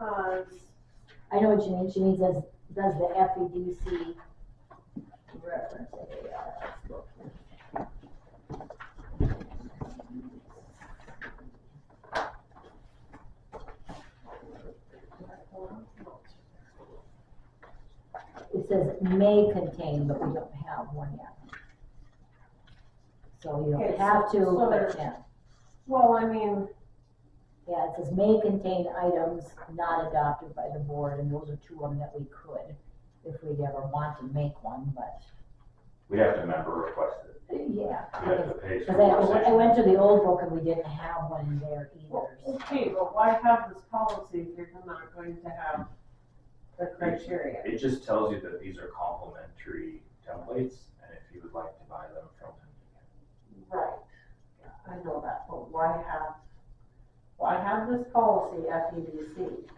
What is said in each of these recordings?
because I know what you mean. She means does the FEDC reference AR? Let's look. It says may contain, but we don't have one yet. So you don't Okay, have to, so but yeah. well, I mean, Yeah, it says may contain items not adopted by the board, and those are two of them that we could, if we'd ever want to make one, but. We have to member request it. Yeah. We have to pay. Because I went to the old book and we didn't have one in there well, either. okay, but why have this policy if you're not going to have the criteria? It just tells you that these are complementary templates, and if you would like to buy them from them. Right, I know that, but why have this policy FEDC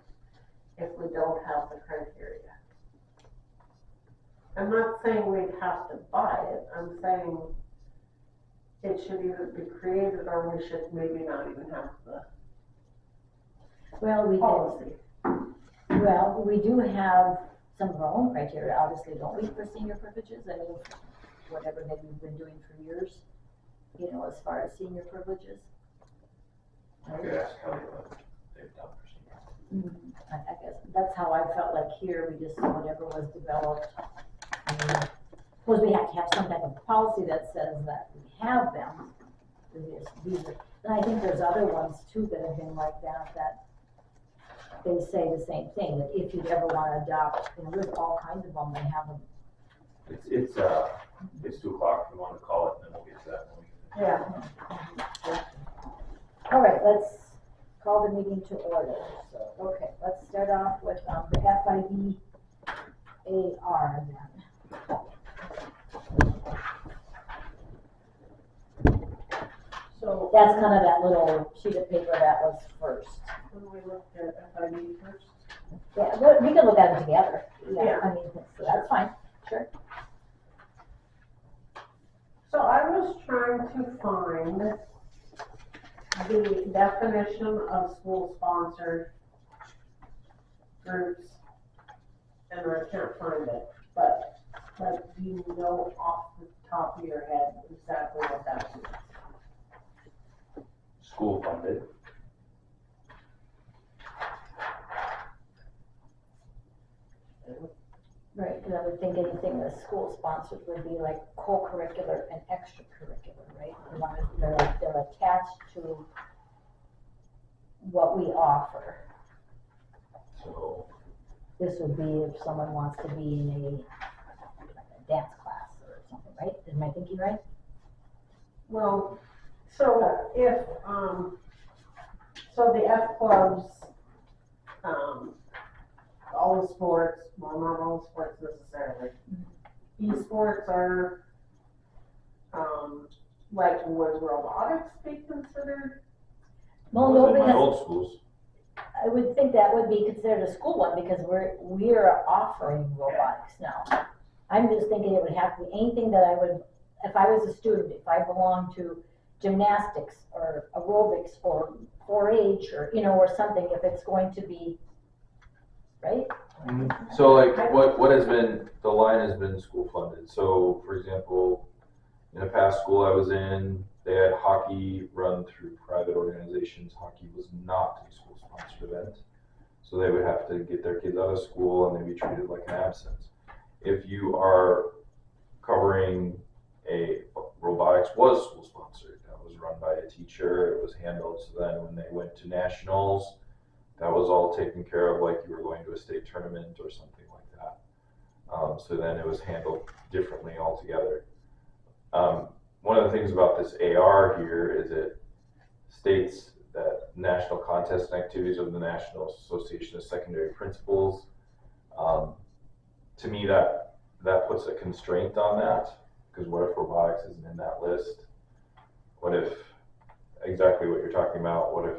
if we don't have the criteria? I'm not saying we'd have to buy it, I'm saying it should either be created or we should maybe not even have the Well, policy. we do have some of our own criteria, obviously, don't we, for senior privileges? I mean, whatever that we've been doing for years, you know, as far as senior privileges. I could ask Kelly what they've done for seniors. I guess that's how I felt like here, we just, whatever was developed. Of course, we have to have some type of policy that says that we have them. These are, and I think there's other ones too that have been like that, that they say the same thing, that if you'd ever want to adopt, you know, there's all kinds of them, they have them. It's 2 o'clock if you want to call it, and then we'll get to that when we. Yeah. All right, let's call the meeting to order. So, okay, let's start off with the FIDAR then. So That's kind of that little sheet of paper that was first. when we looked at FID first, Yeah, we can look at it together. Yeah. I mean, so that's fine, sure. so I was trying to find the definition of school-sponsored groups, and I can't find it, but do you know off the top of your head exactly what that is? School funded. Right, because I would think anything that's school sponsored would be like co-curricular and extracurricular, right? They're attached to what we offer. So This would be if someone wants to be in a dance class or something, right? Is my thinking right? Well, so if, so the F clubs, all the sports, well, not all the sports necessarily. Esports are, like, would robotics be considered? Well, was no, in my because old schools. I would think that would be considered a school one because we're offering robotics now. I'm just thinking it would have to be anything that I would, if I was a student, if I belonged to gymnastics or aerobics or 4-H or, you know, or something, if it's going to be, right? So like what has been, the line has been school funded. So for example, in a past school I was in, they had hockey run through private organizations. Hockey was not a school sponsored event. So they would have to get their kids out of school and they'd be treated like an absence. If you are covering robotics was school sponsored. That was run by a teacher. It was handled. So then when they went to nationals, that was all taken care of like you were going to a state tournament or something like that. So then it was handled differently altogether. One of the things about this AR here is it states that national contests and activities of the National Association of Secondary Principals. To me, that puts a constraint on that, because what if robotics isn't in that list? What if exactly what you're talking about? What if,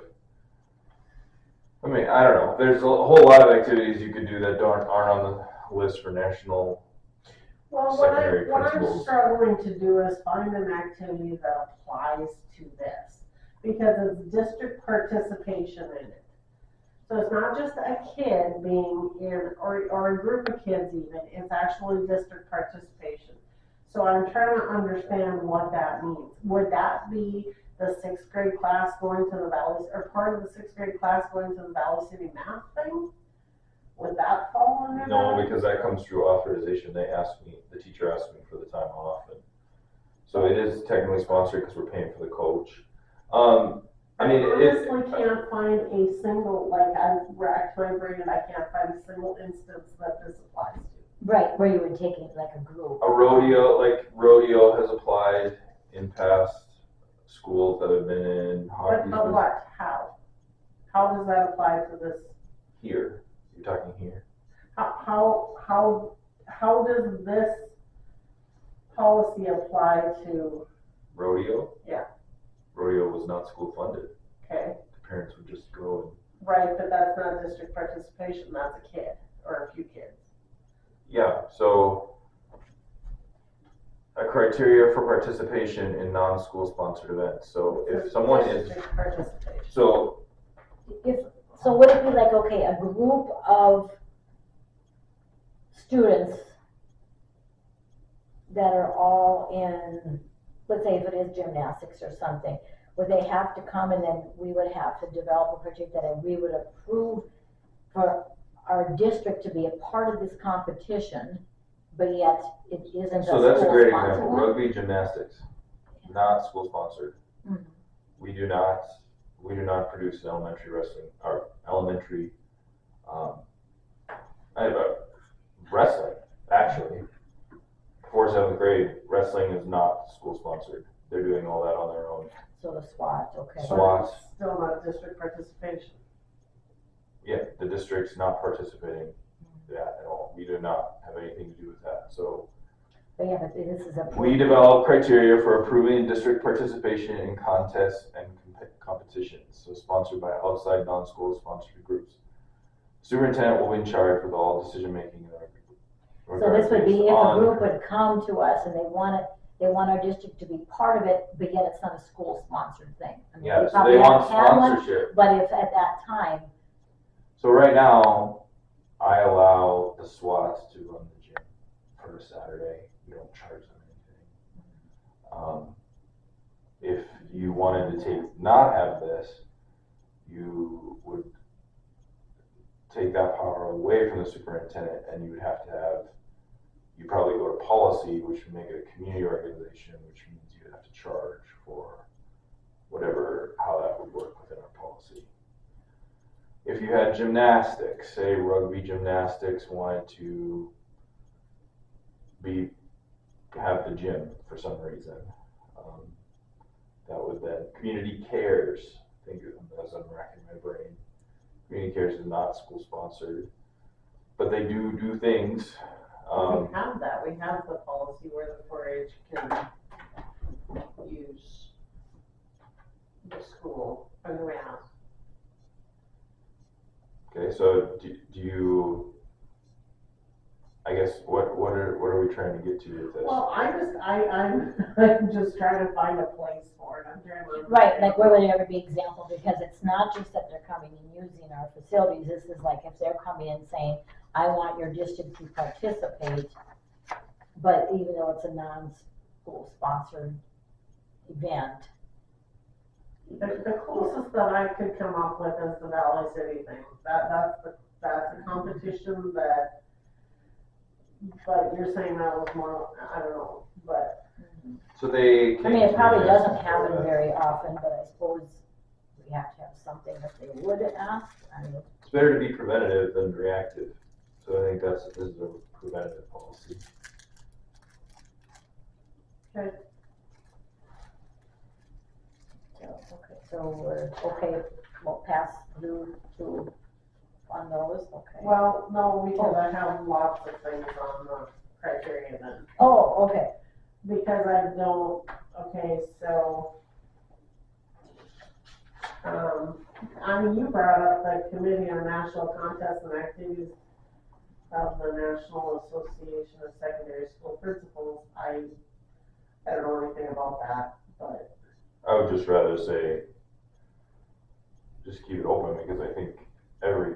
I mean, I don't know. There's a whole lot of activities you could do that aren't on the list for national. Well, what I'm struggling to do is find an activity that applies to this, because it's district participation in it. So it's not just a kid being in, or a group of kids even, it's actually district participation. So I'm trying to understand what that means. Would that be the sixth grade class going to the Valley, or part of the sixth grade class going to the Valley City math thing? Would that fall under that? No, because that comes through authorization. The teacher asked me for the time off. And so it is technically sponsored because we're paying for the coach. I mean, honestly can't find a single, like, I've racked my brain and I can't find a single instance that this applies to. Right, where you would take it like a group. a rodeo has applied in past schools that have been in hockey. But what, how? How does that apply to this? Here, you're talking here. How does this policy apply to, Rodeo? Yeah. Rodeo was not school funded. okay, The parents would just go right, but that's not district participation, that's a kid, or a few kids. yeah, so a criteria for participation in non-school sponsored events. So if someone is, District participation. so So would it be like, okay, a group of students that are all in, let's say if it is gymnastics or something, would they have to come and then we would have to develop a project that we would approve for our district to be a part of this competition, but yet it isn't a So that's a great school-sponsored example. one? Rugby, gymnastics, not school sponsored. Mhm. We do not produce an elementary wrestling or elementary wrestling. Actually, before 7th grade, wrestling is not school sponsored. They're doing all that on their own. So the SWAT, okay. SWAT. But it's still not district participation. Yeah, the district's not participating in that at all. We do not have anything to do with that. So But yeah, but this is a. we develop criteria for approving district participation in contests and competitions, so sponsored by outside non-school sponsored groups. Superintendent will be in charge with all decision-making in our. So this would be if a on- group would come to us and they want our district to be part of it, but yet it's not a school-sponsored thing. I mean, Yeah, so probably they want haven't had one, sponsorship. but if at that time, So right now, I allow the SWAT to run the gym for a Saturday. We don't charge them anything. If you wanted to not have this, you would take that power away from the superintendent, and you would have to have, you probably go to policy, which would make it a community organization, which means you'd have to charge for whatever, how that would work within our policy. If you had gymnastics, say rugby gymnastics wanted to have the gym for some reason, that would then, community cares, I think as I'm racking my brain, community cares is not school sponsored, but they do things. We have that, we have the policy where the 4-H can use the school, or the house. Okay, so do you, I guess, what are we trying to get to with this? Well, I'm just trying to find a place for it, I'm trying to. right, like where would it ever be example? Because it's not just that they're coming and using our facilities, this is like if they're coming and saying, I want your district to participate, but even though it's a non-school sponsored event. The closest that I could come up with is the Valley City thing, that's a competition that, but you're saying that was more, I don't know, but. So they. I mean, it probably doesn't happen very often, but I suppose we have to have something that they would ask. I mean, It's better to be preventative than reactive. So I think this is a preventative policy. Okay. So we're, okay, we'll pass through to, on those, okay. Well, no, because I have lots of things on the criteria then, Oh, okay, because I don't, okay, so. I mean, you brought up the Committee on National Contests and Activities of the National Association of Secondary School Principals. I don't know anything about that, but. I would just rather say, just keep it open, because I think every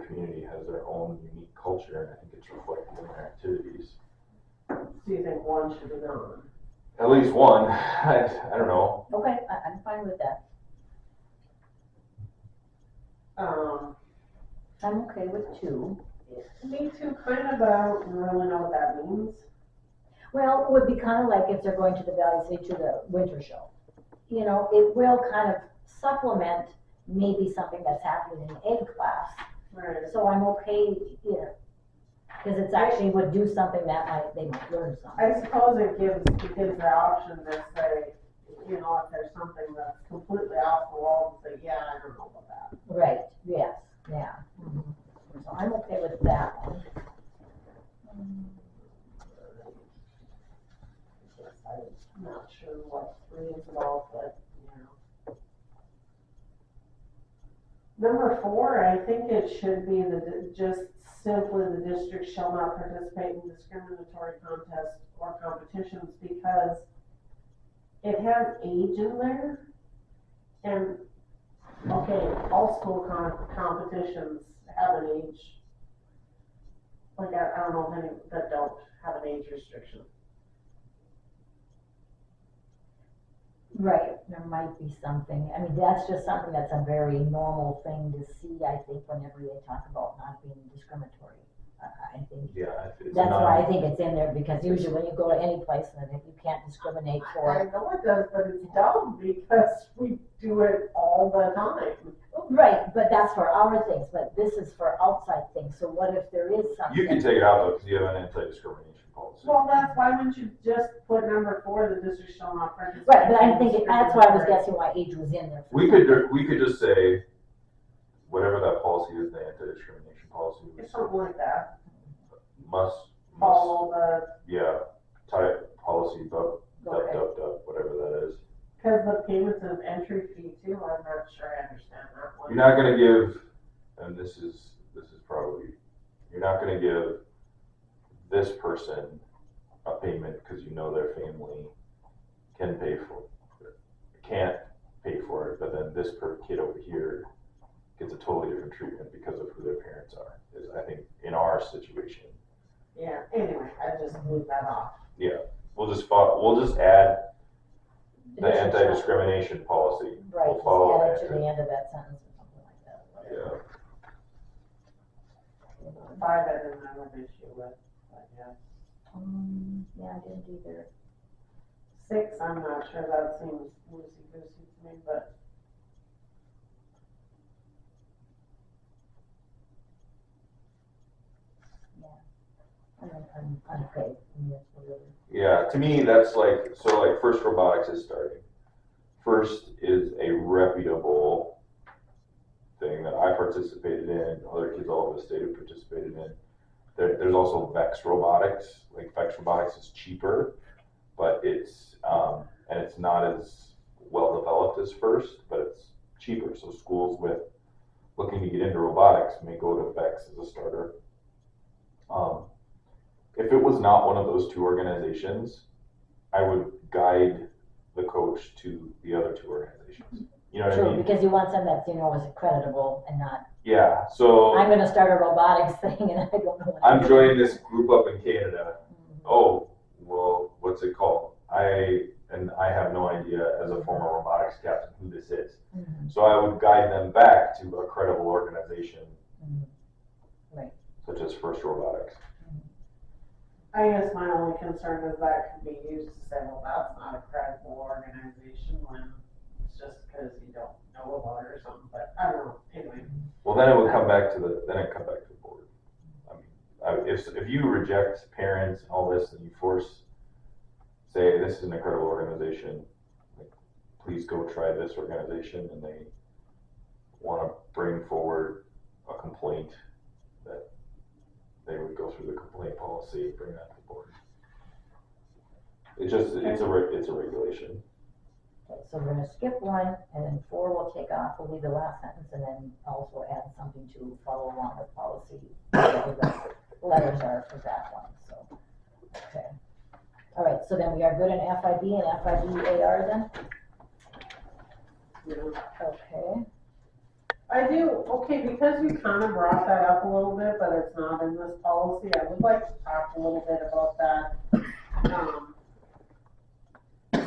their own unique culture, and I think it's reflected in their activities. Do you think one should be gone? At least one. I don't know. Okay, I'm fine with that. I'm okay with 2. Me too, kind of, but I don't really know what that means. Well, it would be kind of like if they're going to the Valley City to the winter show. You know, it will kind of supplement maybe something that's happening in ed class. Right. So I'm okay here, because it's actually would do something that they might learn something. I suppose it gives the kids the option to say, you know, if there's something that's completely off the wall, to say, yeah, I don't know about that. Right, yes, yeah. So I'm okay with that one. I'm not sure what 3 is about, but, you know. Number 4, I think it should be just simply the district shall not participate in discriminatory contests or competitions, because it has age in there. And, okay, all school competitions have an age. Like, I don't know of any that don't have an age restriction. Right, there might be something, I mean, that's just something that's a very normal thing to see, I think, whenever they talk about not being discriminatory. I think, Yeah, it's that's not, why I think it's in there, because usually when you go to any place, then you can't discriminate I for. know it does, but it's dumb because we do it all the time. Right, but that's for our things, but this is for outside things, so what if there is something? you can take it out though, because you have an anti-discrimination policy. Well, why wouldn't you just put number 4, the district shall not participate? Right, but I'm thinking, in that's why I was discriminatory- guessing why age was in there. We could just say, whatever that policy is, the anti-discrimination policy, It's something like that. must, Follow the, yeah, type policy, Okay. whatever that is. because the payments of entry fee too, I'm not sure I understand that one. You're not gonna give, and this is probably, you're not gonna give this person a payment because you know their family can't pay for it, but then this kid over here gets a totally different treatment because of who their parents are, is I think in our situation. Yeah, anyway, I just moved that off. We'll just add the Additional- anti-discrimination policy. Right, We'll just follow add it to that. the end of that sentence or something like that. whatever. 5 I didn't have an issue with, but yeah. Yeah, I didn't either. 6, I'm not sure, that seems loosey-goosey to me, but. I'm okay, yes, whatever. Yeah, to me, that's like, so like First Robotics is starting. First is a reputable thing that I participated in, other kids all over the state have participated in. There's also Vex Robotics, like Vex Robotics is cheaper, but it's, and it's not as well developed as First, but it's cheaper. So schools with looking to get into robotics may go to Vex as a starter. If it was not one of those 2 organizations, I would guide the coach to the other 2 organizations. You know what I True, mean? because you want something that's, is creditable and not, Yeah, so I'm gonna start a robotics thing and I don't know what. I'm joining this group up in Canada. Oh, well, what's it called? I have no idea as a former robotics captain who this is. Mhm. So I would guide them back to a credible organization. Mhm. Right. Such as First Robotics. I guess my only concern is that could be used to say, well, that's not a credible organization when it's just because you don't know about it or something, but I don't know, anyway. Well, then it would come back to the board. I mean, if you reject parents and all this and you say this is an incredible organization, like, please go try this organization, and they want to bring forward a complaint, that they would go through the complaint policy, bring that to the board. It's a regulation. Okay, so we're gonna skip 1, and then 4 we'll take off, we'll leave the last sentence, and then also add something to follow along with policy. Whatever the letters are for that one, so, okay. All right, so then we are good in FIB and FIB-AR then? You know, Okay. I do, okay, because you kind of brought that up a little bit, but it's not in this policy, I would like to talk a little bit about that.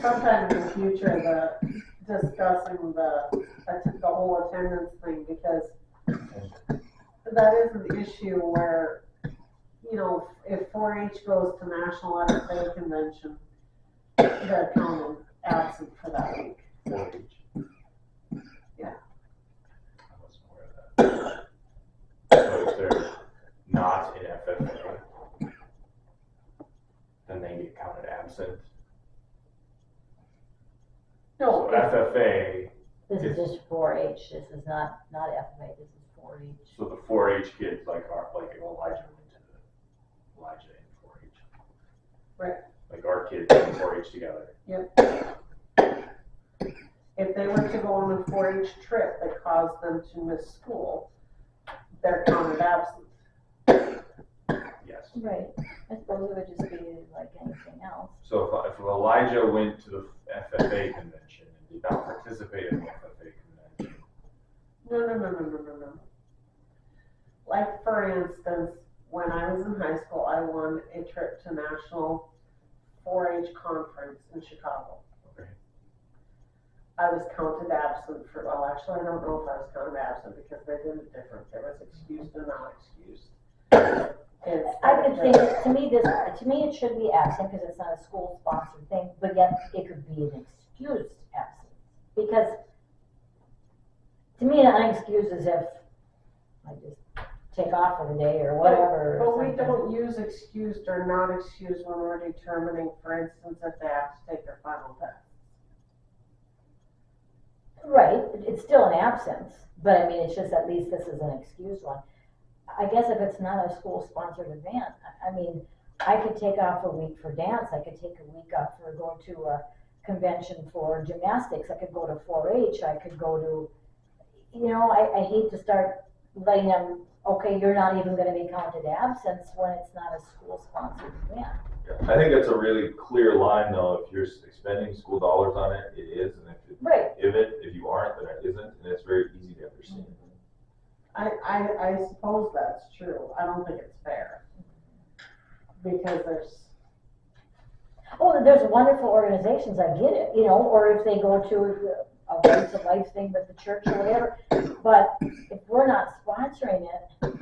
Sometime in the future, discussing the whole attendance thing, because that is an issue where, you know, if 4-H goes to National FFA Convention, they're counted absent for that week. 4-H. Yeah. I wasn't aware of that. So if they're not in FFA, then they get counted absent. No, So FFA, This is just 4-H, this is not FMA, this is 4-H. so the 4-H kids like Elijah went to Elijah in 4-H. Right. Like our kids in 4-H together. if they were to go on a 4-H trip that caused them to miss school, they're counted absent. Yes. Right, I suppose it would just be like anything else. So if Elijah went to the FFA convention and did not participate in the FFA convention, No. Like, for instance, when I was in high school, I won a trip to National 4-H Conference in Chicago. okay. I was counted absent well, actually, I don't know if I was counted absent because they did it different. There was excused and not excused. I could think, to me it should be absent because it's not a school sponsored thing, but yet it could be an excused absence. Because to me, an unexcused is if I just take off for the day or whatever. But we something. don't use excused or not excused when we're determining, for instance, if they have to take their final test. Right, it's still an absence, but I mean, it's just at least this is an excused one. I guess if it's not a school-sponsored event, I mean, I could take off a week for dance, I could take a week off for going to a convention for gymnastics, I could go to 4-H, I could go to, you know, I hate to start letting them, okay, you're not even gonna be counted absence when it's not a school-sponsored event. I think that's a really clear line though, if you're expending school dollars on it, it is, and Right. if you aren't, then it isn't, and it's very easy to understand. I suppose that's true. I don't think it's fair. Because There's wonderful organizations, I get it, you know, or if they go to a Rights of Life thing with the church or whatever, but if we're not sponsoring it,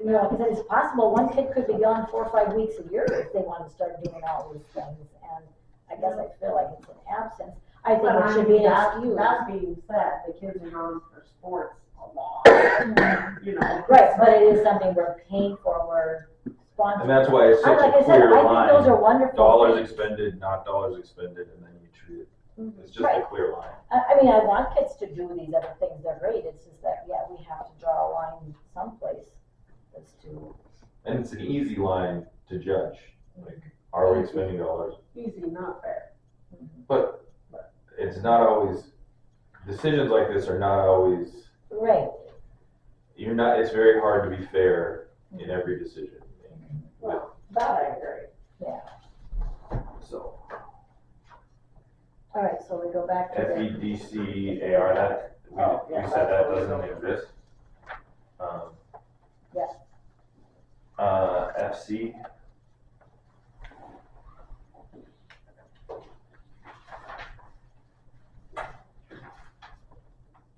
you know, because it's possible one kid could be gone 4 or 5 weeks a year if they want to start doing all these things, and I guess I feel like it's an absence. I think it should be an excuse. That being said, the kids are gone for sports a lot, you know. Right, but it is something we're paying for, we're sponsoring. And that's why it's such Like a I said, clear I think those are line, wonderful dollars things. expended, not dollars expended, and then you treat it, it's just a Right. clear line. I mean, I want kids to do these other things, they're great, it's just that, yeah, we have to draw a line someplace as to. And it's an easy line to judge, like, are we expending dollars? Easy, not fair. But it's not always, decisions like this are not always, Right. it's very hard to be fair in every decision. Well, that I agree. Yeah, So, all right, so we go back to the, FEDCAR, that, we yeah, said that that's- doesn't exist. Yeah. FC,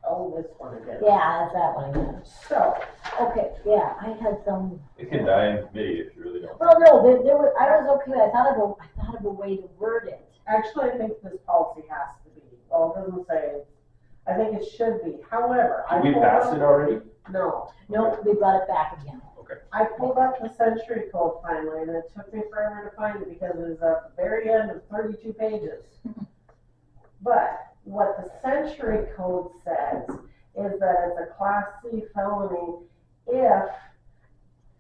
Oh, this one again. yeah, that's that one again. So, Okay, yeah, I had some, it can die in committee if you really don't. well, no, there were, I was okay, I thought of a way to word it. actually, I think this policy has to be, well, it doesn't say, I think it should be. However, I Did we pulled pass up- it already? No, No, we brought it back again. I pulled up the century code finally, and it took me forever to find it because it was at the very end of 32 pages. But what the century code says is that it's a Class C felony if,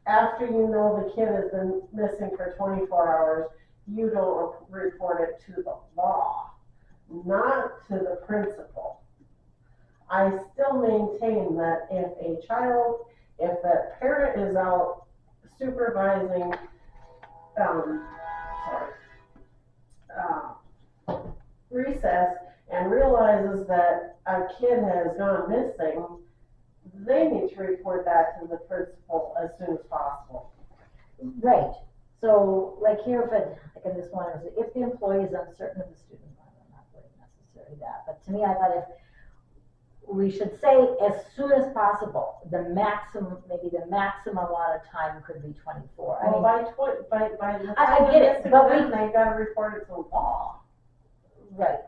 after you know the kid has been missing for 24 hours, you don't report it to the law, not to the principal. I still maintain that if the parent is out supervising, recess, and realizes that a kid has gone missing, they need to report that to the principal as soon as possible. Right, so like here, like in this one, it was, if the employee is uncertain of the student, I'm not really necessarily that, but to me, I thought if we should say as soon as possible, the maximum, maybe the maximum amount of time could be 24. I Well, mean, by the I time get they're it, missing but them, they gotta report it to the law. right.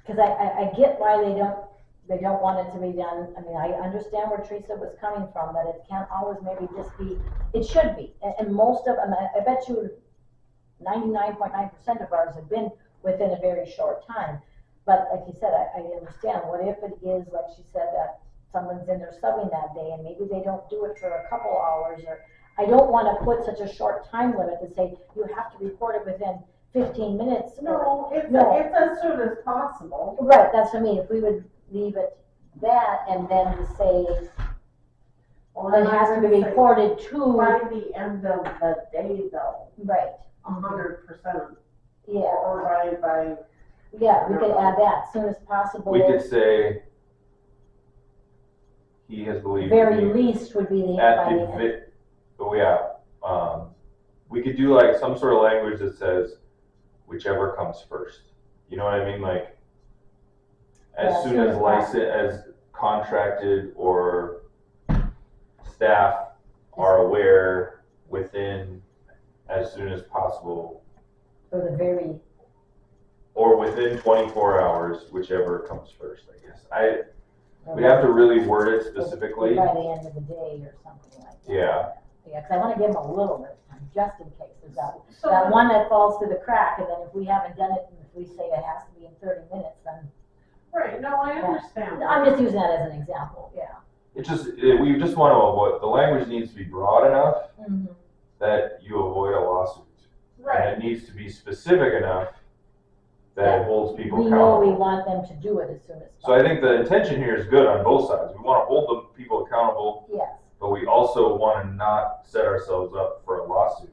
Because I get why they don't want it to be done. I mean, I understand where Teresa was coming from, that it can't always maybe just be, it should be. And most of them, I bet you 99.9% of ours have been within a very short time. But like you said, I understand, what if it is, like she said, that someone's in there subbing that day and maybe they don't do it for a couple hours, or I don't want to put such a short time limit to say you have to report it within 15 minutes. No, it's as soon as possible. Right, that's what I mean, if we would leave it that and then to say Well, it has to be reported to, by the end of the day though, right, 100%. yeah, Or by, yeah, we could add that, as soon as possible. We could say he has believed. Very least would be the, At by the the end. oh yeah, we could do like some sort of language that says whichever comes first. You know what I mean? Like as Yeah, soon as as contracted or staff are aware within as soon as possible, For the very, or within 24 hours, whichever comes first. I guess we'd have to really word it specifically. by the end of the day or something like that. Yeah. Yeah, because I want to give them a little bit of time, just in case there's that so one that falls through the crack, and then if we haven't done it, and if we say it has to be in 30 minutes, then, right, no, I understand. I'm just using that as an example, yeah. We just want to avoid, the language needs to be broad enough Mm-hmm. that you avoid a lawsuit. Right, And it needs to be specific enough that it holds people We know we accountable. want them to do it as soon as So possible. I think the intention here is good on both sides. We want to hold the people accountable, Yes. but we also want to not set ourselves up for a lawsuit.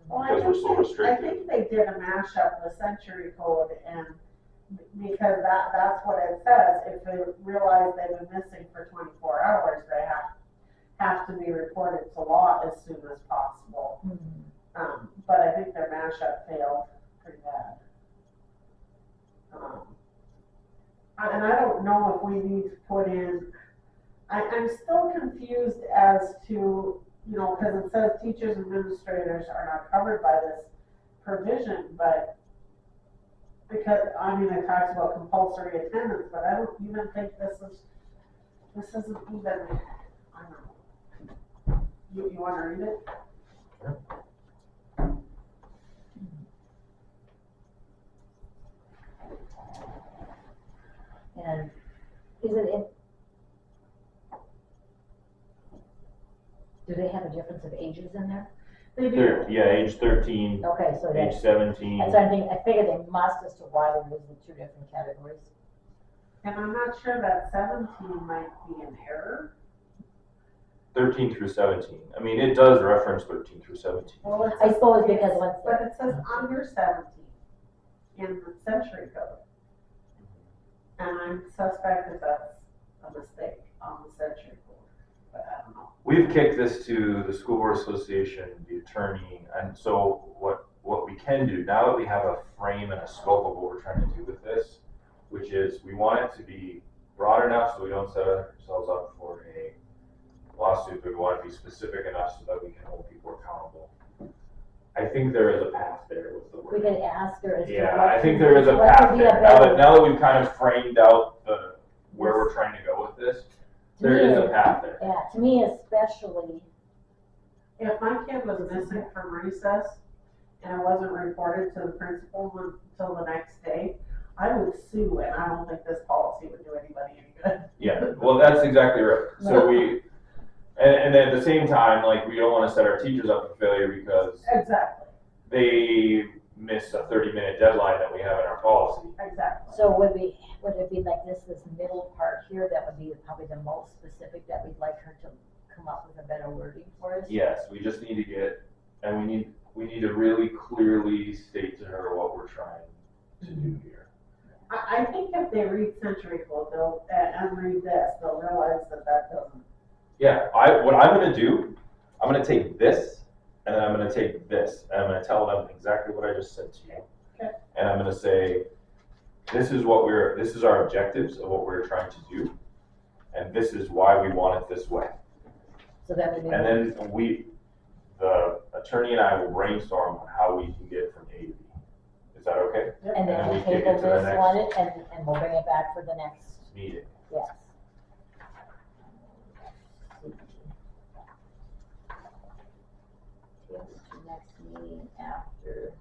well, Because we're so I restricted. think they did a mashup of the century code, and because that's what it says, if they realize they've been missing for 24 hours, they have to be reported to law as soon as possible. Mhm. But I think their mashup failed pretty bad. And I don't know if we need to put in, I'm still confused as to, because it says teachers and administrators are not covered by this provision, but because, it talks about compulsory attendance, but I don't even think this isn't even, I don't know. You wanna read it? And is it in, do they have a difference of ages in there? They do. Yeah, age 13, Okay, so age that's, 17. that's something, I figured they must as to why they're using two different categories. And I'm not sure that 17 might be an error. 13 through 17. I mean, it does reference 13 through 17. Well, it I says- suppose because once But it says under 17 in the century code. And I'm suspect that that's a mistake on the century code, but I don't know. We've kicked this to the School Board Association, the attorney, and so what we can do, now that we have a frame and a scope of what we're trying to do with this, which is we want it to be broad enough so we don't set ourselves up for a lawsuit, but we want it to be specific enough so that we can hold people accountable. I think there is a path there with the we word. could ask her as to Yeah, what I think there is a what path would be a there. better- Now that we've kind of framed out where we're trying to go with this, there is a path there. Yeah, to me especially, If my kid was missing from recess and it wasn't reported to the principal until the next day, I would sue, and I don't think this policy would do anybody any good. Yeah, well, that's exactly right. So and then at the same time, like, we don't want to set our teachers up for failure because Exactly, they missed a 30-minute deadline that we have in our policy. exactly. so would it be like this middle part here, that would be probably the most specific, that we'd like her to come up with a better wording for us? Yes, we just need to get, and we need to really clearly state to her what we're trying to do here. I think if they read Century Code, they'll, and read this, they'll realize that that doesn't. Yeah, what I'm gonna do, I'm gonna take this, and then I'm gonna take this, and I'm gonna tell them exactly what I just said to you. Okay. And I'm gonna say, this is our objectives of what we're trying to do, and this is why we want it this way. So then we. And then the attorney and I will brainstorm on how we can get from A to B. Is that okay? And then And we we take table it to the this next- one and we'll bring it back for the next, Meeting. yes. Table to next meeting after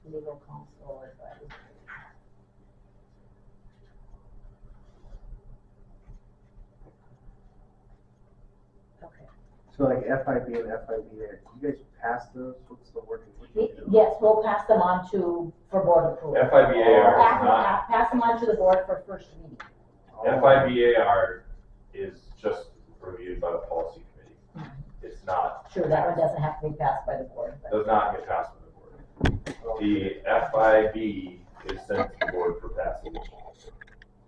legal counsel advice. Okay. So like FIB and FIBA, you guys pass those? What's the working? Yes, we'll pass them on for board approval. FIBAR is not, Pass them on to the board for first reading. FIBAR is just reviewed by the policy committee. It's not, Sure, that one doesn't have to be passed by the board, but. does not get passed by the board. The FIB is sent to the board for passage,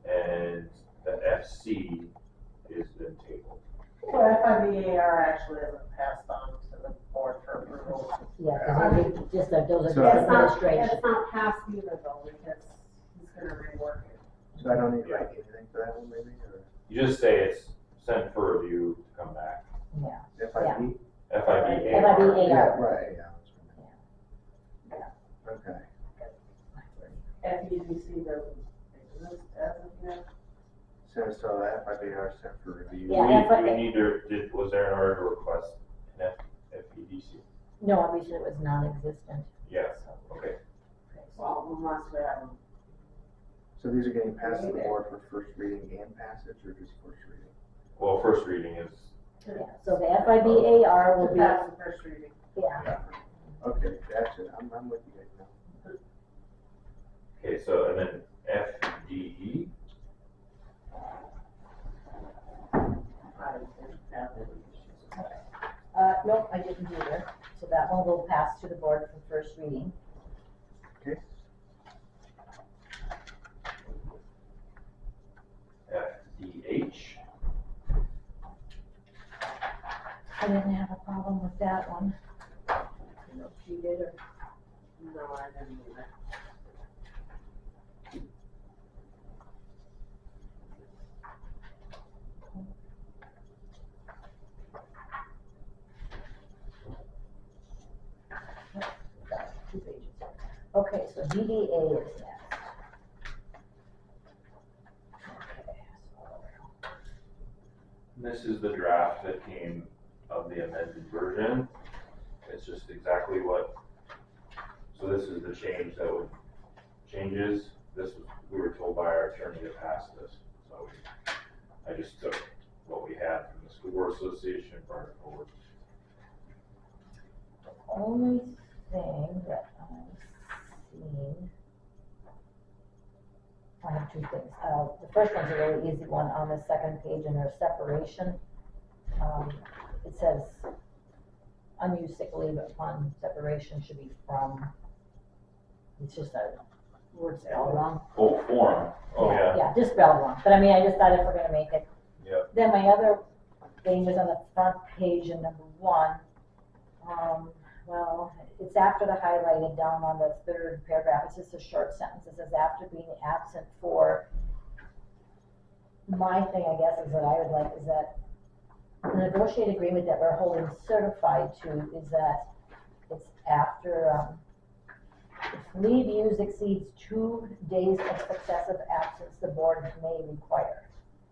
and the FC is then tabled. So FIBAR actually isn't passed on to the board for approval. Yeah, because just, those So- are It's not, administration. it's not passed either though, because he's gonna rework it. So I don't need to write anything for that one maybe, or You just say it's sent for review to come back. Yeah, FIB? FIBAR. FIBAR. Yeah, right, yeah. Okay. FEDC doesn't exist as of yet. So the FIBAR sent for review. Yeah. Do we need to, was there an order to request an FEDC? no, obviously it was non-existent. Yes, okay. Well, unless we have them. So these are getting passed to the board for first reading and passage, or just first reading? Well, first reading is, Yeah, so the FIBAR will To be, pass the first reading. yeah, Okay, gotcha, I'm with you guys now. okay, so, and then FDE, I didn't have any issues. nope, I didn't either. So that one will pass to the board for first reading. Okay. FDH, I didn't have a problem with that one. I don't know if you did or. No, I didn't either. Two pages. Okay, so DDA is next. Okay, so. this is the draft that came of the amended version. It's just exactly what, so this is the change that would, changes, this was, we were told by our attorney to pass this. So I just took what we had from the School Board Association and brought it forward. The only thing that I've seen, I have two things. The first one's a really easy one on the second page in their separation. It says unused sick leave upon separation should be from, it's just a word spelled wrong. Oh, form, oh yeah. Yeah, just spelled wrong, but I mean, I just thought if we're gonna make it. Yep. Then my other thing is on the front page in number 1. Well, it's after the highlighted down on the third paragraph, it's just a short sentence, it says after being absent for. My thing, I guess, is that I would like, is that the negotiated agreement that we're holding certified to is that it's after, if leave used exceeds 2 days of successive absence, the board may require.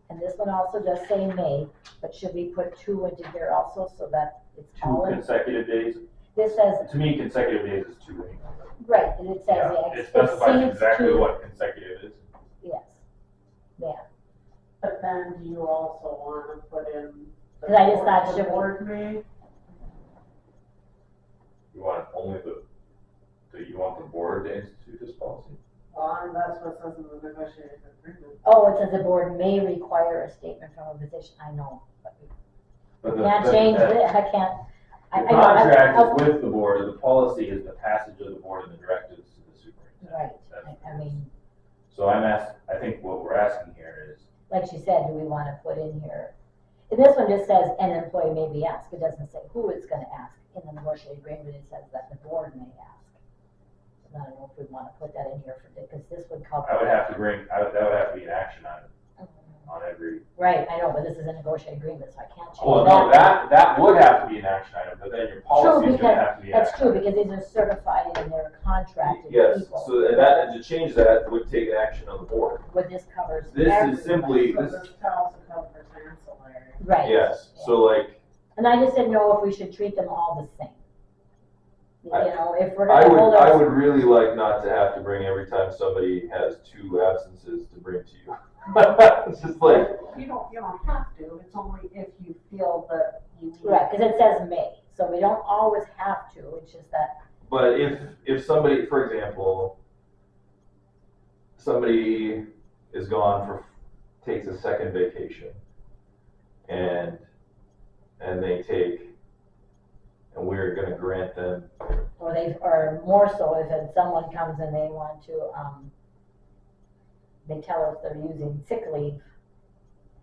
And this one also does say may, but should we put 2 into here also so that it's all Two in? consecutive days, This says, to me, consecutive days is 2 days. right, and it says, Yeah, yeah, it specifies exceeds exactly 2 what consecutive is. Yes, yeah, But then do you also wanna put in? the 'Cause I just thought, board- should the we- board may? You want only you want the board to institute this policy? Well, and that's what it says in the negotiated agreement. oh, it says the board may require a statement from a physician, I know, but we But can't change it, I can't, The contract is with the board, the policy is the passage of the board and the directives to the superintendent. Right, I mean, So I think what we're asking here is, like she said, do we wanna put in here? And this one just says an employee may be asked, it doesn't say who it's gonna ask. In the negotiated agreement, it says that the board may ask. So I don't know if we wanna put that in here because this would cover. that would have to be an action item on every. Right, I know, but this is a negotiated agreement, so I can't change that. Well, no, that would have to be an action item, but then your policy is gonna have to be an That's action true, item. because these are certified and they're contracted Yes, people. so and to change that would take action on the board. What this covers. This everyone. is simply, So this, this also covers ancillary. Right. yes, so like, And I just didn't know if we should treat them all the same. You know, if we're I gonna would, hold I our. would really like not to have to bring every time somebody has 2 absences to bring to you. It's just like, You don't have to, it's only if you feel that you need. Right, because it says may, so we don't always have to, it's just that, but if somebody, for example, somebody is gone takes a second vacation, and we're gonna grant them, or more so, if someone comes and they want to, they tell us they're using sick leave,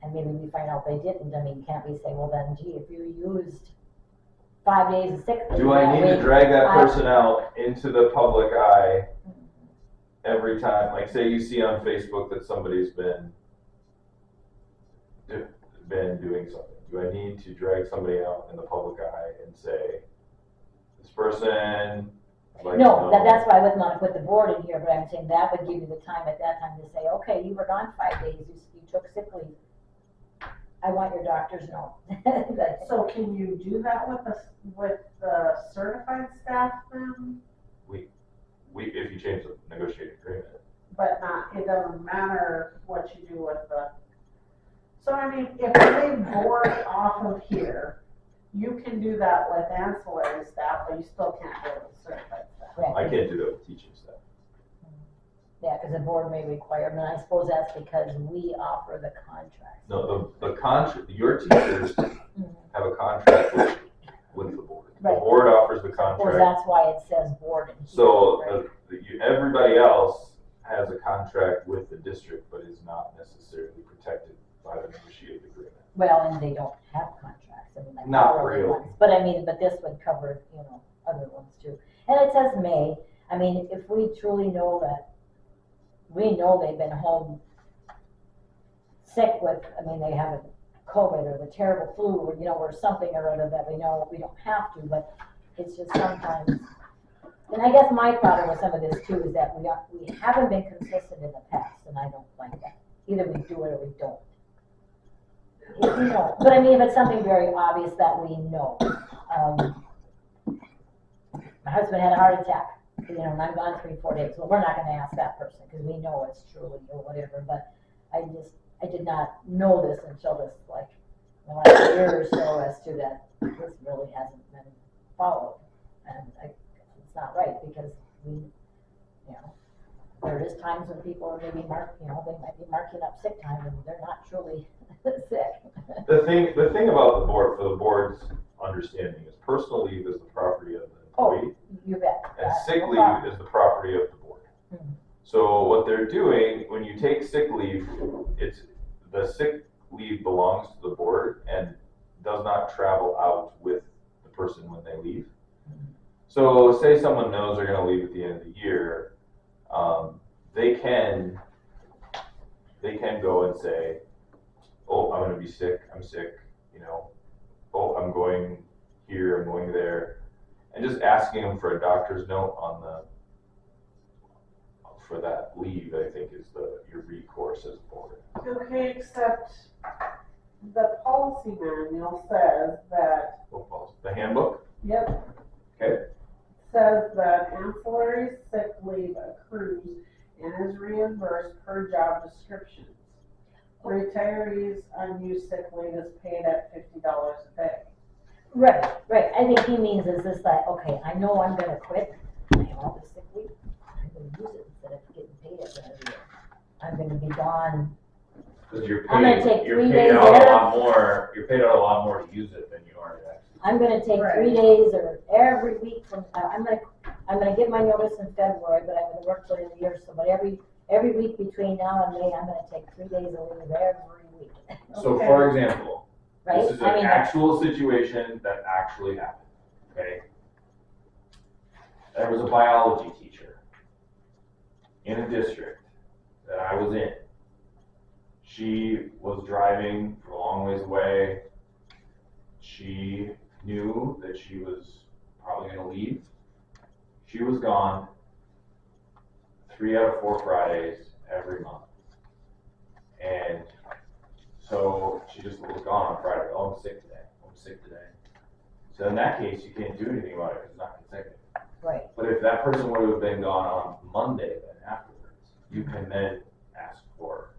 and maybe we find out they didn't, I mean, can't we say, well then, gee, if you used 5 days of sick leave. do I need to drag that person out into the public eye every time? Like, say you see on Facebook that somebody's been doing something. Do I need to drag somebody out in the public eye and say, this person? No, that's why I wouldn't want to put the board in here, but I'm saying that would give you the time at that time to say, okay, you were gone 5 days, you took sick leave. I want your doctor's note. So can you do that with the certified staff then? If you change the negotiated agreement. But it doesn't matter what you do with the, so I mean, if they board off of here, you can do that with ancillary staff, but you still can't do it with certified staff. Right. I can't do that with teaching staff. Yeah, because the board may require, and I suppose that's because we offer the contract. No, the contract, your teachers have a contract with the board. The Right. board offers the Well, contract. that's why it says board in here. So right? everybody else has a contract with the district, but is not necessarily protected by the negotiated agreement. Well, and they don't have contracts, I mean, like. Not hourly really. ones. But I mean, but this would cover, other ones too. And it says may, I mean, if we truly know that, we know they've been home sick with, I mean, they have a COVID or the terrible flu, or something or other that we know we don't have to, but it's just sometimes. And I guess my problem with some of this too is that we haven't been consistent in the past, and I don't like that. Either we do it or we don't. But I mean, if it's something very obvious that we know. My husband had a heart attack, and I'm gone 3-4 days. Well, we're not gonna ask that person, because we know it's truly or whatever, but I did not know this until this, like, the last year or so, as to that this really hasn't been followed. And it's not right, because there is times when people are maybe they might be marking up sick time and they're not truly sick. The thing about the board, for the board's understanding, is personal leave is the property of the employee, You bet. and sick leave is the property of the board. Mhm. So what they're doing, when you take sick leave, the sick leave belongs to the board and does not travel out with the person when they leave. So say someone knows they're gonna leave at the end of the year, they can go and say, oh, I'm gonna be sick, I'm sick, oh, I'm going here, I'm going there, and just asking them for a doctor's note for that leave, I think, is your recourse as a board. Okay, except the policy manual says that, The handbook? yep. Okay. Says that ancillary sick leave accrues and is reimbursed per job descriptions. Retirees' unused sick leave is paid at $50 a day. Right. I think he means is this like, okay, I know I'm gonna quit, I have all this sick leave, I'm gonna use it instead of getting paid at the end of the year. I'm gonna be gone. because you're I'm gonna paid, take you're 3 paid days out there. a lot more, you're paid out a lot more to use it than you are to actually I'm gonna take 3 Right. days or every week from, I'm gonna give my notice in February, but I'm gonna work for the year, so, but every week between now and May, I'm gonna take 3 days of leave every week. So Okay. for example, Right? this is I an mean, actual situation that actually happened, okay? There was a biology teacher in a district that I was in. She was driving from a long ways away. She knew that she was probably gonna leave. She was gone 3 out of 4 Fridays every month. And so she just was gone on Friday. Oh, I'm sick today. I'm sick today. So in that case, you can't do anything about it because it's not consecutive. right, But if that person would have been gone on Monday then afterwards, you can then ask for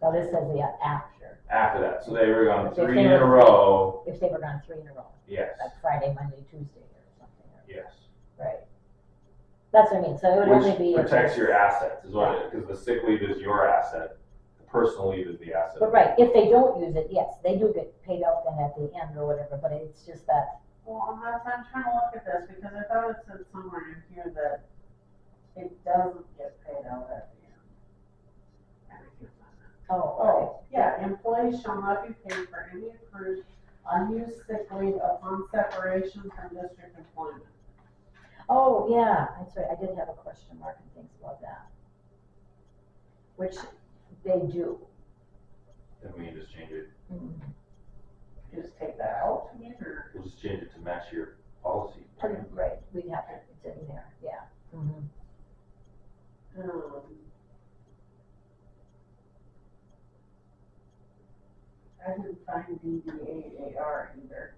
so this says the after, that. So they were gone If 3 they in were a row. if they were gone 3 in a row, Yes, like Friday, Monday, Tuesday or something, yes. right? That's what I mean, so it would only Which be. if protects it's- your assets is what it is, because the sick leave is your asset. The personal leave is the asset. But right, if they don't use it, yes, they do get paid out then at the end or whatever, but it's just that, Well, I'm trying to look at this because I thought it said somewhere in here that it doesn't get paid out at the end. And I can't find that. Oh, yeah, employees shall not be paid for any accrued unused sick leave upon separation from district employment. oh, yeah, that's right, I did have a question mark and things about that. Which they do. Then we can just change it. Mhm. You just take that out to me, or? We'll just change it to match your policy. Right, we'd have to, it's in there, yeah. Mhm. I didn't find DBAAR either.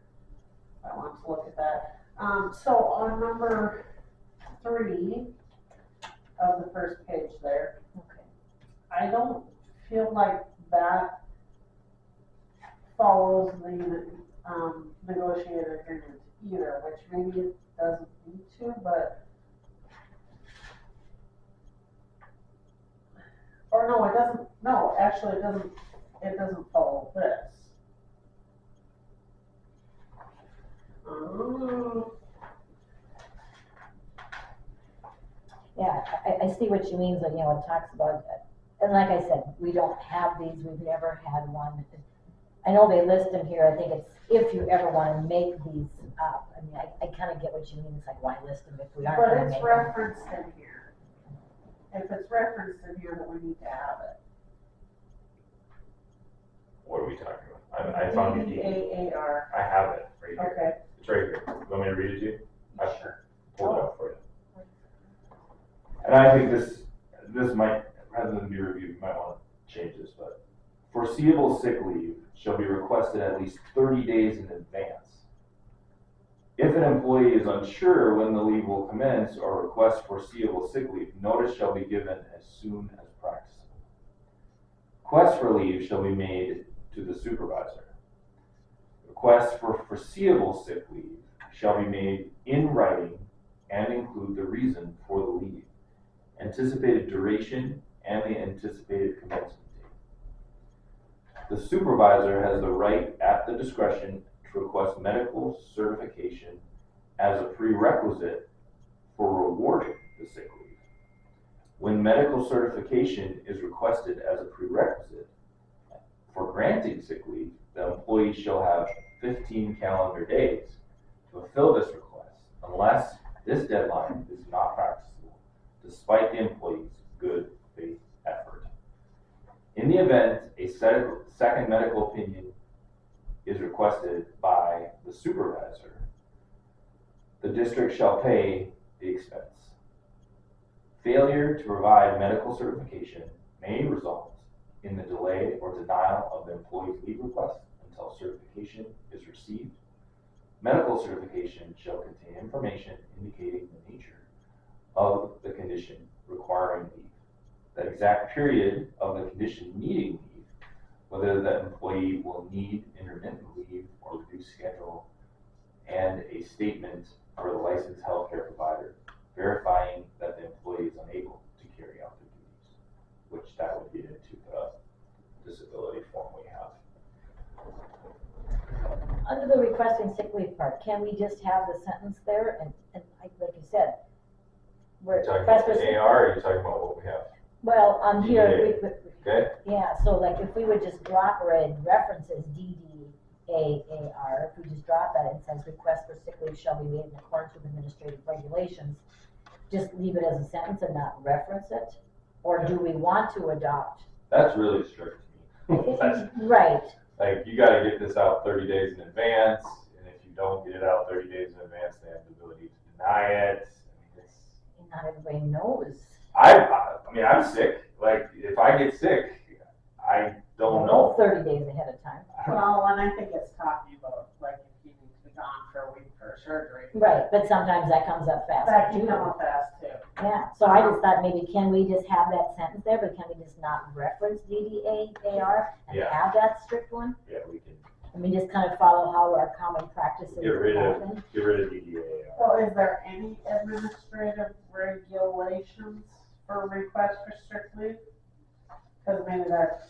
I want to look at that. So on number 3 of the first page there, Okay. I don't feel like that follows the, negotiated agreement either, which maybe it doesn't need to, but. Or no, it doesn't, no, actually it doesn't follow this. Yeah, I see what you mean, so, you know, it talks about, and like I said, we don't have these, we've never had one. I know they list them here, I think it's if you ever wanna make these up, I mean, I kinda get what you mean, it's like, why list them if we aren't But gonna it's make them? referenced in here. If it's referenced in here, then we need to have it. What are we talking about? I found your DD. DBAAR, I have it right here. okay. It's right here. You want me to read it to you? I Sure. pulled it up for you. And I think this might, rather than be reviewed, you might want to change this, but foreseeable sick leave shall be requested at least 30 days in advance. If an employee is unsure when the leave will commence or requests foreseeable sick leave, notice shall be given as soon as practicable. Requests for leave shall be made to the supervisor. Requests for foreseeable sick leave shall be made in writing and include the reason for the leave, anticipated duration, and the anticipated commencement date. The supervisor has the right at the discretion to request medical certification as a prerequisite for rewarding the sick leave. When medical certification is requested as a prerequisite for granting sick leave, the employee shall have 15 calendar days to fulfill this request unless this deadline is not practicable, despite the employee's good faith effort. In the event a second medical opinion is requested by the supervisor, the district shall pay the expense. Failure to provide medical certification may result in the delay or denial of the employee's leave request until certification is received. Medical certification shall contain information indicating the nature of the condition requiring leave, the exact period of the condition needing leave, whether the employee will need intermittent leave or reduced schedule, and a statement for the licensed healthcare provider verifying that the employee is unable to carry out their duties, which that would get into the disability form we have. Under the requesting sick leave part, can we just have the sentence there and like you said, Are you talking request about for the sick. AR, or are you talking about what we have? Well, on here, Okay, yeah, so like if we would just drop where it references DDAAR, if we just drop that, it says request for sick leave shall be made in accordance with administrative regulations, just leave it as a sentence and not reference it? Or do we want to adopt? that's really strict to me. That's, Right, like, you gotta get this out 30 days in advance, and if you don't get it out 30 days in advance, they have the ability to deny it. I mean, it's, not everybody knows. I mean, I'm sick. Like, if I get sick, I don't know. 30 days ahead of time. Well, and I think it's talking about, like, if you need to be gone for a week for surgery. Right, but sometimes that comes up fast That too. can come up fast too. Yeah, so I just thought maybe can we just have that sentence there, but can we just not reference DDAAR and Yeah. have that strict one? Yeah, we can And we just kind of follow how our common practices get rid of happen? DDA. Well, is there any administrative regulations for request for sick leave? Cause maybe that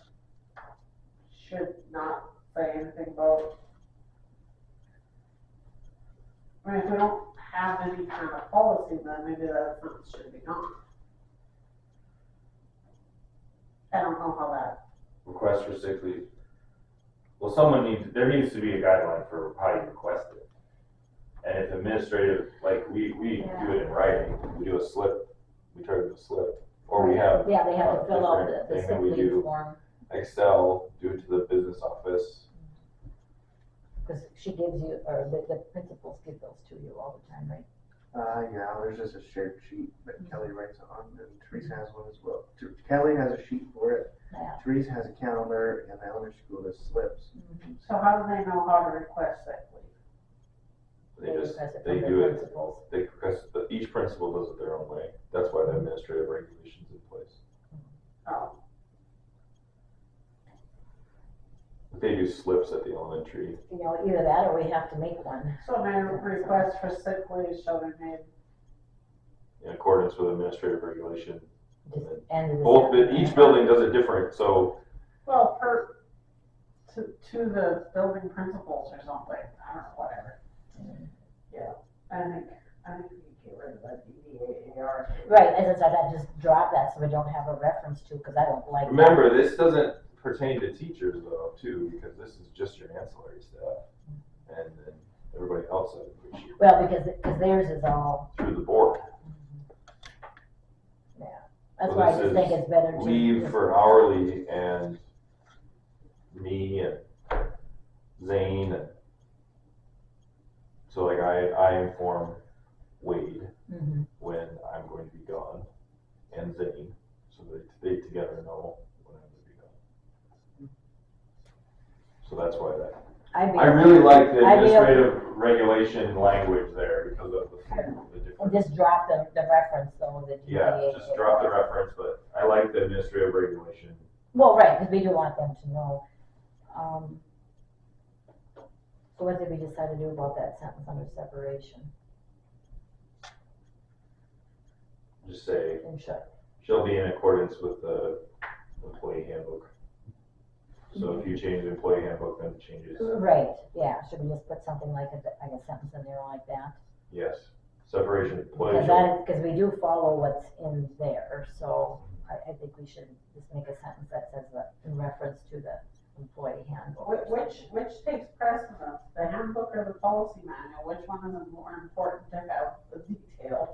should not say anything about. I mean, if we don't have any kind of policy, then maybe that sentence should be gone. I don't know how that, Request for sick leave. Well, there needs to be a guideline for how you request it. And if administrative, like, we do it in writing, we do a slip, we try to do a slip, or we have Yeah, they have to fill out different the thing sick that we leave do. form, Excel, do it to the business office. because she gives you, or the principals give those to you all the time, right? Yeah, there's just a shared sheet that Kelly writes on, and Teresa has one as well. Kelly has a sheet for it, Yeah. Teresa has a calendar, and the elementary school has slips. so how do they know how to request sick leave? They just, request it they from do the it, principals. they request, each principal does it their own way. That's why the administrative regulation's in place. Oh, But they do slips at the elementary. You know, either that or we have to make one. so may request for sick leave shall be made. In accordance with administrative regulation. Just end of the Both, sentence. each building does it different, so Well, to the building principals or something, I don't know, whatever. Yeah, I think we can get rid of that DDAAR. Right, as I said, I just drop that so we don't have a reference to, because I don't like that. remember, this doesn't pertain to teachers though, too, because this is just your ancillary staff. And then everybody else has a issue Well, because theirs is all, through the board. that's So why I this just think is it's better to. Leave for hourly and me and Zane and so like I inform Wade Mhm. when I'm going to be gone and Zane, so they together know when I'm going to be gone. So that's why that. I really like the I'd be okay. administrative regulation language there because of the And different. just drop the reference though, the Yeah, DDA. just drop the reference, but I like the administrative regulation. Well, right, because we do want them to know. So what did we decide to do about that sentence under separation? Just say, And sure. shall be in accordance with the employee handbook. So if you change the employee handbook, then it changes. Right, yeah, should we just put something like a sentence in there like that? Yes, separation, employee Because we do follow what's in there, so I think we should just make a sentence that says that in reference to the employee handbook. Which takes precedence, the handbook or the policy manual, which one is more important to have the details?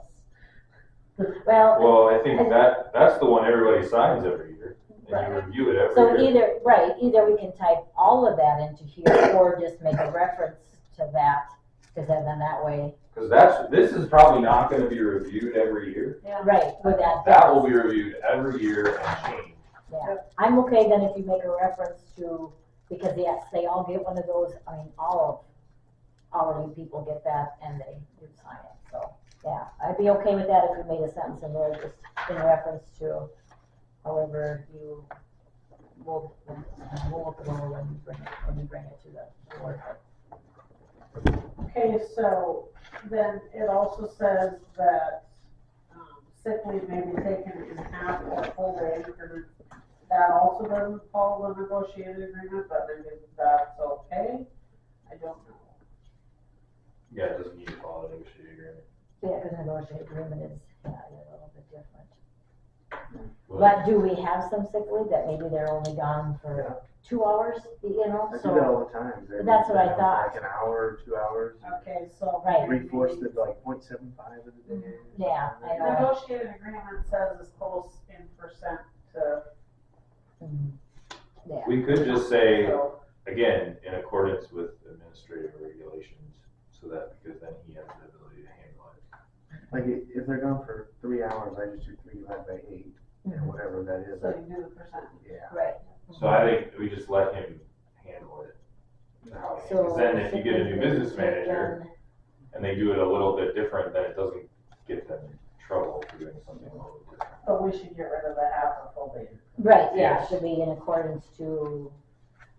Well, Well, I think that's the one everybody signs every year, and you Right. review it every so year. either we can type all of that into here or just make a reference to that, because then that way, Because this is probably not gonna be reviewed every year. right, with that. That will be reviewed every year and changed. Yeah, I'm okay then if you make a reference to, because yes, they all get one of those, I mean, all of hourly people get that and they do sign it, so, yeah. I'd be okay with that if you made a sentence in there just in reference to however you will look it over when you bring it to the board. Okay, so then it also says that sick leave may be taken in half or full day increments. That also doesn't follow the negotiated agreement, but maybe that's okay. I don't know. Yeah, it doesn't need to follow the negotiated agreement. Yeah, because negotiated agreement is, yeah, a little bit different. Well, But do we have some sick leave that maybe they're only gone for 2 hours, you know, I do that so, all the time. That's what I thought. Like an hour, 2 hours. Okay, so. Right. Reinforce the like 0.75 of the day. Yeah, I know. Negotiated agreement says as close in percent to, yeah, We could just say, so, again, in accordance with administrative regulations, so that, because then he has the ability to handle it. Like if they're gone for 3 hours, I just do 3 divided by 8, and whatever that is. so you do the percent. Yeah. right. So I think we just let him handle it. Because then if you get a new business manager and they do it a little bit different, then it doesn't get them in trouble for doing something a little different. But we should get rid of the half a full day. Right, yeah, Yes. should be in accordance to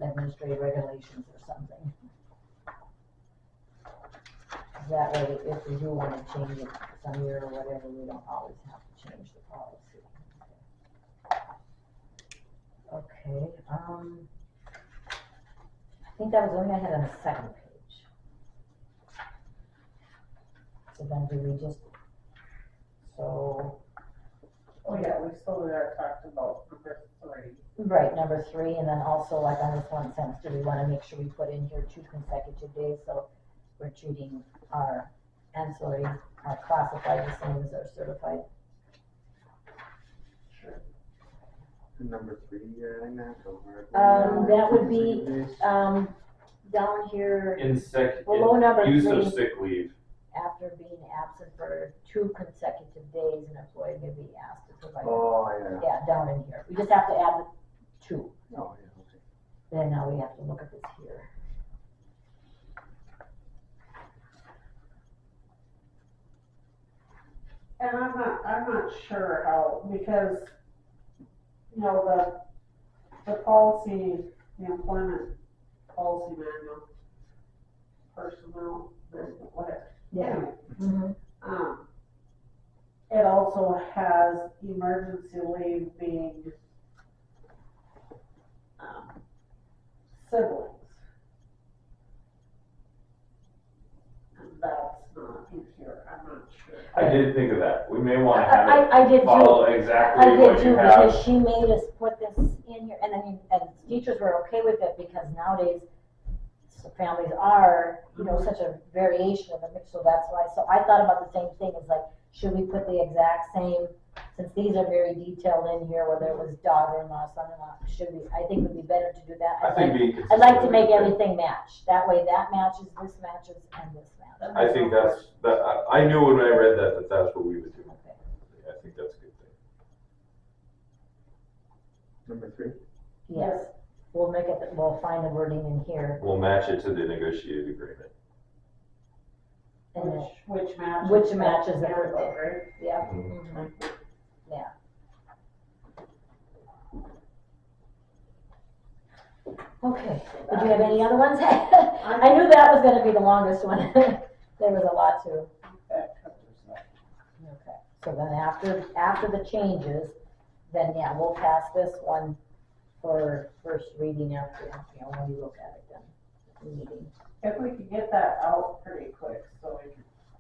administrative regulations or something. That way, if we do wanna change it some year or whatever, we don't always have to change the policy. Okay, I think that was the only I had on the second page. So then do we just, so, Oh, yeah, we still talked about number 3. right, number 3, and then also like on this one sentence, do we wanna make sure we put in here 2 consecutive days, so we're treating our ancillary, our classified the same as our certified? Sure. And number 3, you're adding that over. That would be, down here, below number Use 3. of sick leave. After being absent for 2 consecutive days, an employee may be asked to provide. Oh, yeah. Yeah, down in here, we just have to add the 2, Oh, yeah, okay. then now we have to look at this here. And I'm not sure how, because, you know, the policy, the employment policy manual, personnel, whatever. Yeah. Mm-hmm. It also has emergency leave being, siblings. And that's not in here, I'm not sure. I did think of that. We may want to have I did it too. follow I exactly did what too, you have. because she made us put this in here, and then, and teachers were okay with it, because nowadays, families are, you know, such a variation of it, so that's why, so I thought about the same thing, it's like, should we put the exact same, since these are very detailed in here, whether it was daughter-in-law, son-in-law, should we, I think it would be better to do that. I think being I'd like to consistent make with it. everything match, that way that matches, this matches, and this matches. I think I knew when I read that that's what we would do. Okay. I think that's a good thing. Number 3? Yes, we'll make it, we'll find the wording in here, We'll match it to the negotiated agreement. and then, Which matches. Which matches the everything. handbook, right? yeah. Mhm. Mhm. Yeah. Okay, did you have any other ones? I knew that was gonna be the longest one. There was a lot to. That covers that. Okay, so then after the changes, then yeah, we'll pass this one for first reading after, you know, when we look at it then, meeting. If we could get that out pretty quick, so we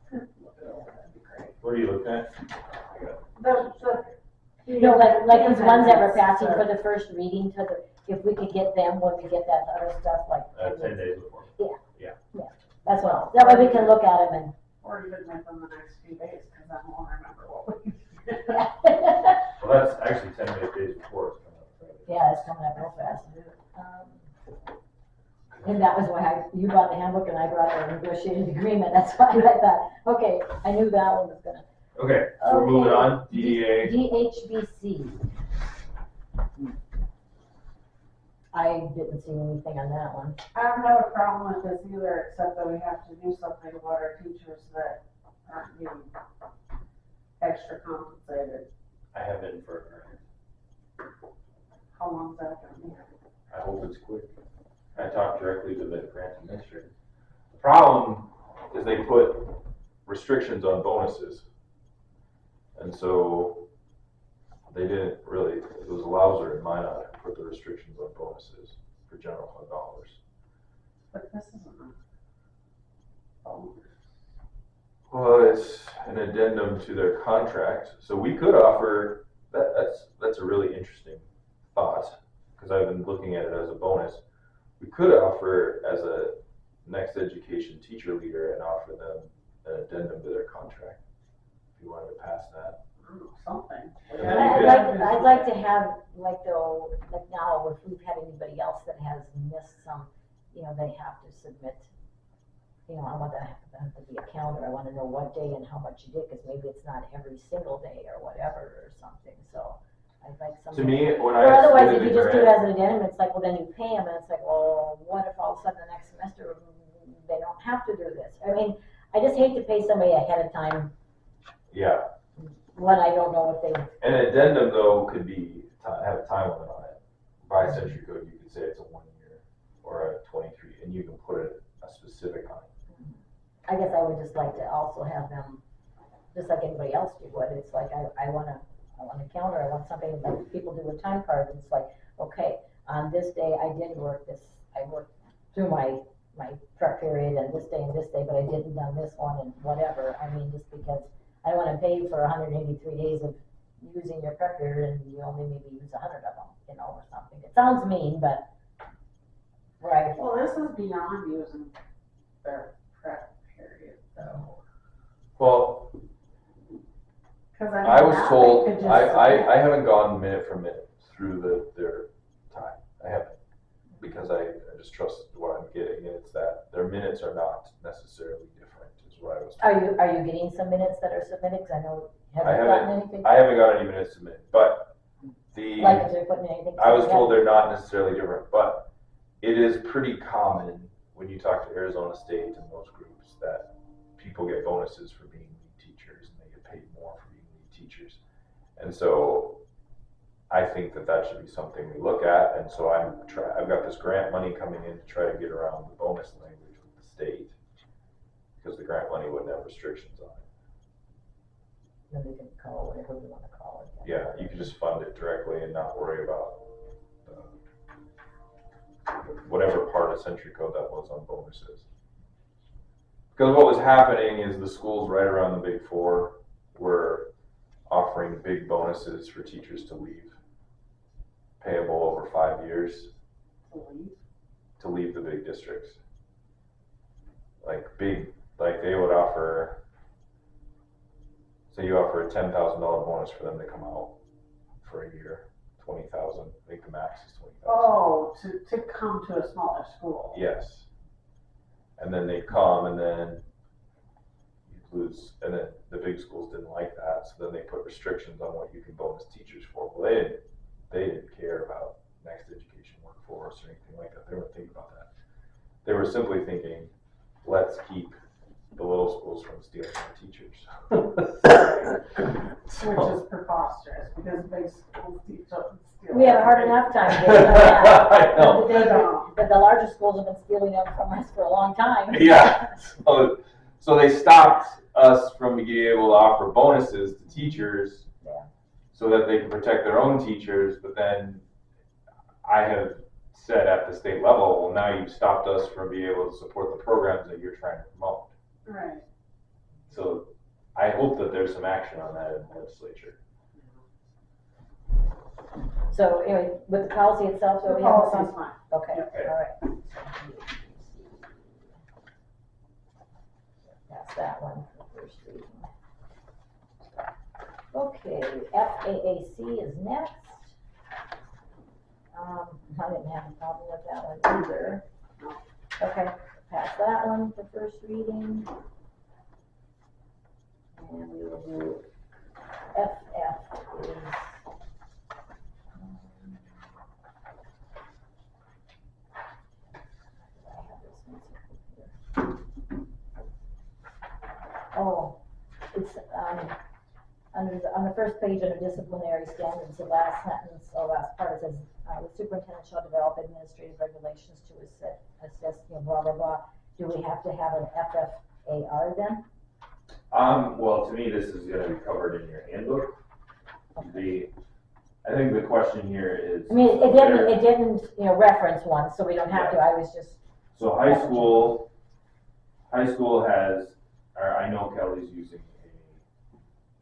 can look it over, that'd be great. What are you looking at? You know, like these ones that we're passing for the first reading to the, if we could get them when we get that other stuff, like. 10 days before. That's what, that way we can look at them Or even within the next few days, because I won't remember what we. and. Well, that's actually 10 days before it's coming up. Friday. Yeah, it's coming up real fast. And that was why you brought the handbook and I brought the negotiated agreement, that's why I thought, okay, I knew that one was gonna. Okay, so we're moving Okay. on. DDA. DHBC. I didn't see anything on that one. I don't have a problem with this either, except that we have to do something about our teachers that aren't getting extra compensated. I have it for How long's that gonna be? I hope it's quick. I talked directly to the grant administrator. The problem is they put restrictions on bonuses. And so they didn't really, it was a louser in my eye, put the restrictions on bonuses for general fund dollars. But this isn't. Well, it's an addendum to their contract, so we could offer, that's a really interesting thought, because I've been looking at it as a bonus. We could offer as a next education teacher leader and offer them an addendum to their contract, if you wanted to pass that. Something. And then you could- I'd like to have, like now, if we've had anybody else that has missed some, they have to submit, I want that to have to be a calendar, I wanna know what day and how much you did, cause maybe it's not every single day or whatever or something, so I'd like To something. me, when Or I otherwise, submitted if you the just do it grant, as an addendum, it's like, well, then you pay them, and it's like, well, what if all of a sudden the next semester, they don't have to do this? I mean, I just hate to pay somebody ahead of time yeah, when I don't know if they, an addendum though could be, have a time limit on it. By century code, you could say it's a 1 year or a 23, and you can put a specific on it. I guess I would just like to also have them, just like anybody else do would, it's like, I want a calendar, I want something like people do with time cards, it's like, okay, on this day, I did work this, I worked through my prep period and this day, but I didn't done this one and whatever, I mean, just because I don't wanna pay you for 183 days of using your prep period and you only maybe use 100 of them, or something, it sounds mean, but, right. Well, this is beyond using their prep period, though. Well, Cause I was now told, they could just I haven't gone minute for minute through their time. I haven't, because I just trust what I'm getting, and it's that their minutes are not necessarily different, is what I was told. Are you getting some minutes that are submitted, cause I know, have I you gotten anything? I haven't got any minutes submitted, but Like if they're putting anything. I was told they're not necessarily different, but it is pretty common when you talk to Arizona State and those groups that people get bonuses for being lead teachers and they get paid more for being lead teachers. And so I think that should be something we look at, and so I've got this grant money coming in to try to get around the bonus language with the state, because the grant money wouldn't have restrictions on it. Then we can call whatever we wanna call it. Yeah, you can just fund it directly and not worry about whatever part of century code that was on bonuses. Because what was happening is the schools right around the Big Four were offering big bonuses for teachers to leave, payable over 5 years to leave the big districts. Like they would offer, say you offer a $10,000 bonus for them to come out for a year, 20,000. I think the max is 20,000. Oh, to come to a smaller school. Yes. And then they come, and then you lose, and then the big schools didn't like that, so then they put restrictions on what you can bonus teachers for. Well, they didn't care about next education workforce or anything like that. They weren't thinking about that. They were simply thinking, let's keep the little schools from stealing our teachers. Which is preposterous, because big schools steal. We have a hard enough time getting that. I know. But the larger schools have been stealing them from us for a long time. Yeah. So they stopped us from being able to offer bonuses to teachers, so that they can protect their own teachers. But then I have said at the state level, well, now you've stopped us from being able to support the programs that you're trying to promote. Right. So I hope that there's some action on that in the legislature. So anyway, with the policy itself, so The we have this policy's on? fine. Okay, Okay. all right. That's that one for the first reading. Okay, FAAC is next. I didn't have a problem with that one either. Okay, pass that one for first reading. And we will do FF is. Oh, it's, on the first page under disciplinary standards, the last sentence, or last part, it says, the superintendent shall develop administrative regulations to assess, blah, blah, blah. Do we have to have an FFAR then? Well, to me, this is gonna be covered in your handbook. I think the question here is. I mean, it didn't, reference one, so we don't have to, I was just, So high school has, or I know Kelly's using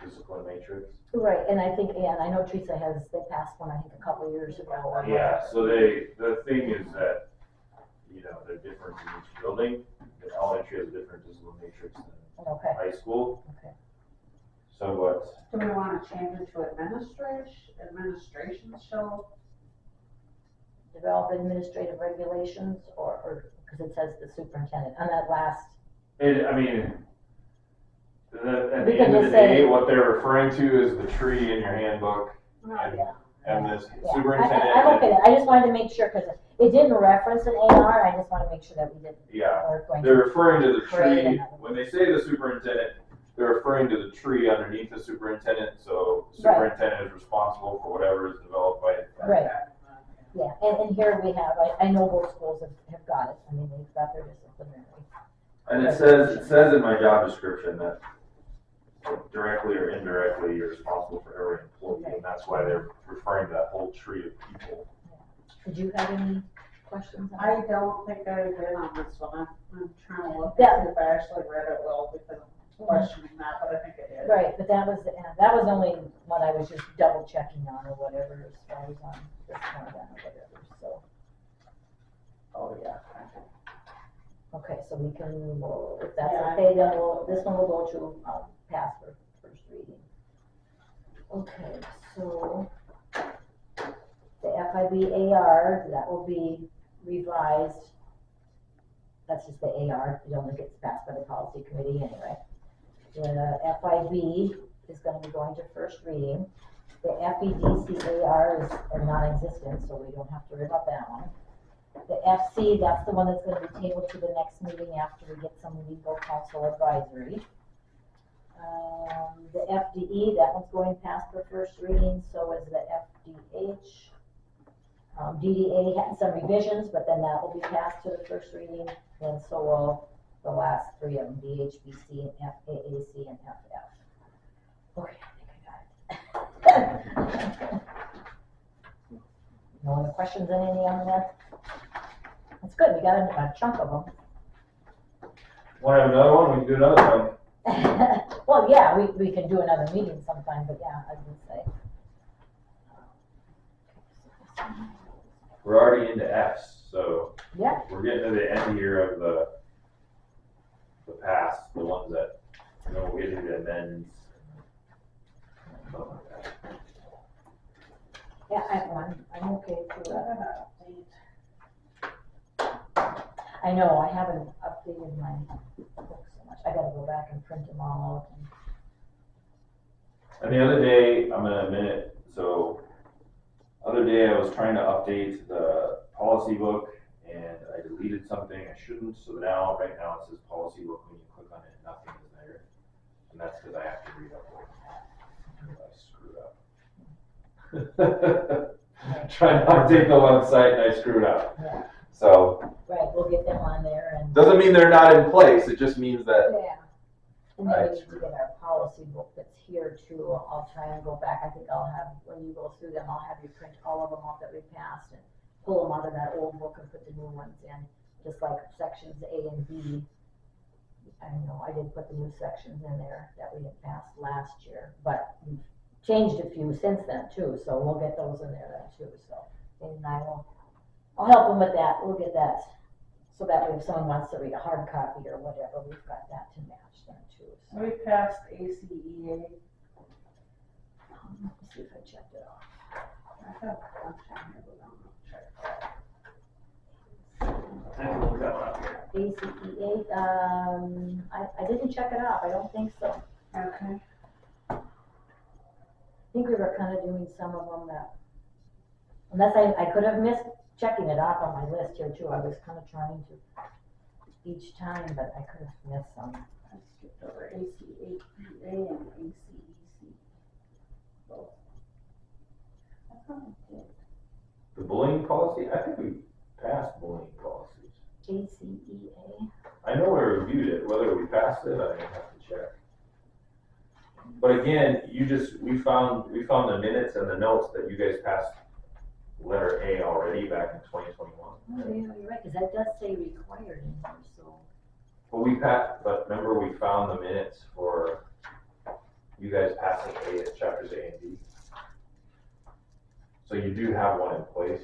a discipline matrix. Right, and I think, and I know Teresa has, they passed one, I think, a couple of years ago. or Yeah, whatever. so the thing is that, they're different in each building. The elementary has a different discipline matrix than Okay, high school. okay. So what, Do we wanna change it to administration shall? Develop administrative regulations, or, because it says the superintendent, on that last, at We the can end of just the day, say- what they're referring to is the tree in your handbook. Yeah. And this yeah, superintendent. I'm okay, I just wanted to make sure, because it didn't reference an AR, I just want to make sure that we didn't, Yeah, we're going they're to. referring to the Create tree, another. when they say the superintendent, they're referring to the tree underneath the superintendent, so Right. superintendent is responsible for whatever is developed by. Right. Yeah, and here we have, I know both schools have got it, I mean, they've got their disciplinary. And it says in my job description that directly or indirectly, you're responsible for every employee, and that's why they're referring to that whole tree of people. Did you have any questions? on I that? don't think I did on this one, I'm trying to look Yeah. and see if I actually read it well because I'm questioning that, but I think I did. Right, but that was only one I was just double checking on or whatever, as far as on this one then or whatever, so. Oh, yeah. Okay, so we can, if that's Yeah, okay, then this one will go to, pass for first reading. Okay, so the FIB AR, that will be revised. That's just the AR, it only gets passed by the policy committee anyway. The FIB is gonna be going to first reading. The FEDC AR is a non-existent, so we don't have to worry about that one. The FC, that's the one that's gonna be tabled to the next meeting after we get some legal counsel advisory. The FDE, that one's going past for first reading, so is the FDH. DDA had some revisions, but then that will be passed to the first reading, and so will the last three of them, DHBC and FAAC and FF. Okay, I think I got it. No other questions on any on that? That's good, we got a chunk of them. Want to have another one? We can do another one. Well, yeah, we can do another meeting sometime, but yeah, I would say. We're already into Fs, so Yeah, we're getting to the end here of the past, the ones that, we'll get into the amends. Stuff like that. yeah, I'm okay to, I know, I haven't updated my books so much, I gotta go back and print them all out. And the other day, I'm gonna admit it, other day I was trying to update the policy book and I deleted something I shouldn't, so now, right now it says policy book, when you click on it, nothing is there. And that's because I have to re-upload. I screwed up. Trying to update the website and I screwed up. Yeah. So, Right, we'll get them on there and, Doesn't mean they're not in place, it just means that, yeah. And then we need to get our policy book that's here too, I'll try and go back, I think I'll have, when you go through them, I'll have you print all of them off that we passed and pull them out of that old book and put the new ones in, just like sections A and B. I know, I did put the new sections in there that we had passed last year, but we've changed a few since then too, so we'll get those in there then too, so. And I'll help them with that, we'll get that, so that way if someone wants to read a hard copy or whatever, we've got that to match then too, so. We passed ACEA. Let me see if I checked it off. I have a bunch on here, but I'm not check that. I can look that one up here. ACEA, I didn't check it off, I don't think so. Okay. I think we were kind of doing some of them that, unless I could have missed checking it off on my list here too, I was kind of trying to each time, but I could have missed some. I skipped over ACEA and ACEC. Both. I thought I did. The bullying policy, I think we passed bullying policies. ACEA, I know we reviewed it, whether we passed it, I have to check. But again, we found the minutes and the notes that you guys passed letter A already back in 2021. Oh, yeah, you're right, cause that does say required in here, so. But remember we found the minutes for you guys passing chapters A and B. So you do have one in place.